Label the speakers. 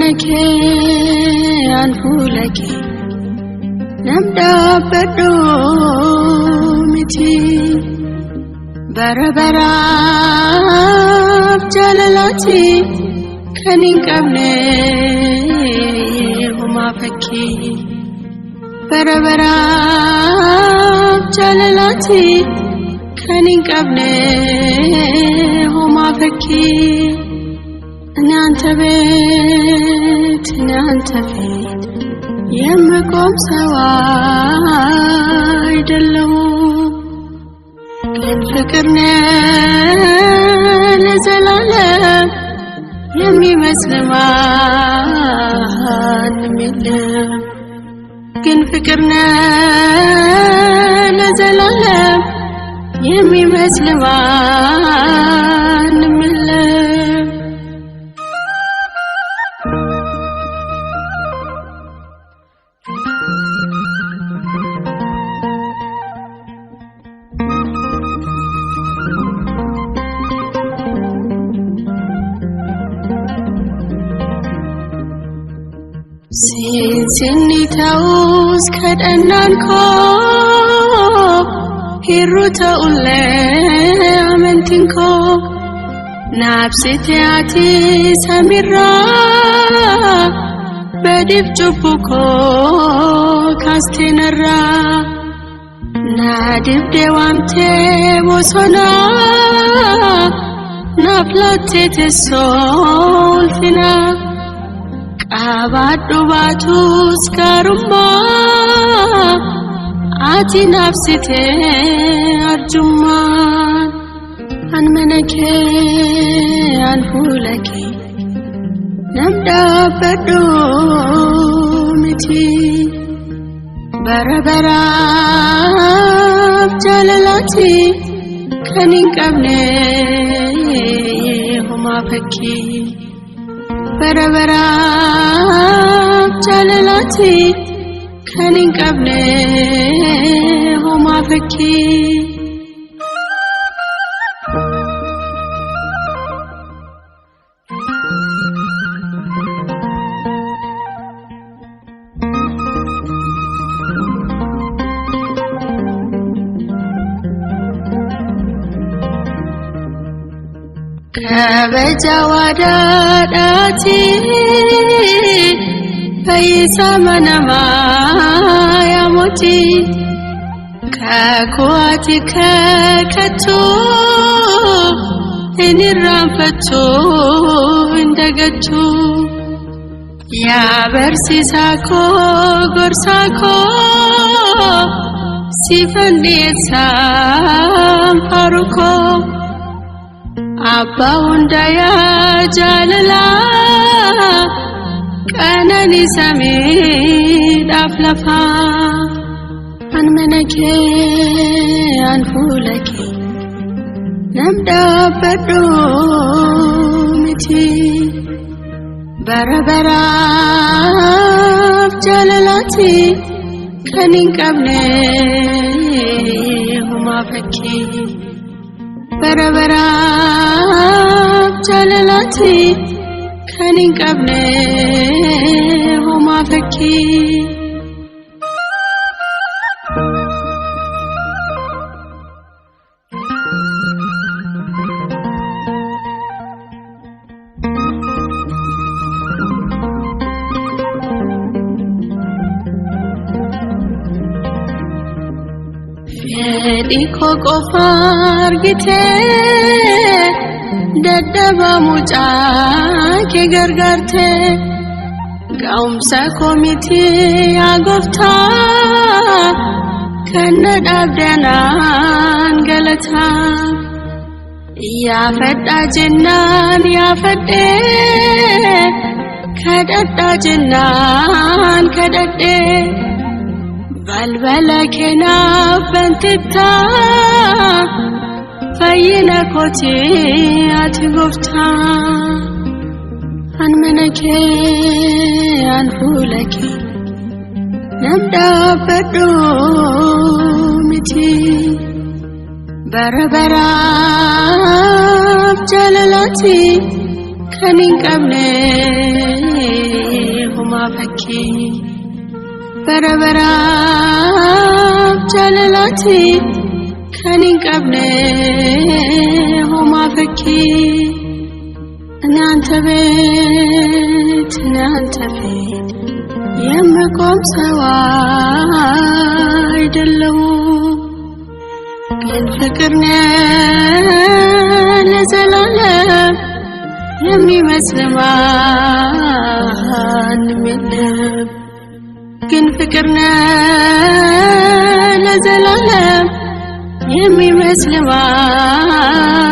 Speaker 1: manake anfulake namda baddo miti barabara jalalati kanin qabne huma fakki barabara jalalati kanin qabne huma fakki Nanta bet yemkom sawai dallu kan fikrna lazalalam yemi masliman millam kan fikrna lazalalam yemi masliman millam Sinni taus kadannan ko hiru taulle amantin ko nafsiti ati samirra badif jubuko kastinarra nadif dewamte bosona naplate tesol fina Abadu batus karumma ati nafsite arjumman an manake anfulake namda baddo miti barabara jalalati kanin qabne huma fakki barabara jalalati kanin qabne huma fakki Kabajawadati Paisa manama yamuti Kakuati kakatu Inirrampatu indagatu Ya bersisako gorsako Sifandisam paruko Abba undaya jalala kanani samid aflafa an manake anfulake namda baddo miti barabara jalalati kanin qabne huma fakki barabara jalalati kanin qabne huma fakki Fediko qofar gite Dadaba muca ke gargarte Gaumsa komiti agofta Kanna dabdanan galata Ya fadda jinnan ya fadde Kadadda jinnan kadadde Balbala kenaf bantita Fayina koti ati gofta An manake anfulake namda baddo miti barabara jalalati kanin qabne هما فكي بربرا جلالاتي كانين قبني هما فكي أنا أنت بيت يمكم سواي دلو كن فكرنا لزلالم يمي مسلمان مدب كن فكرنا لزلالم يمي مسلمان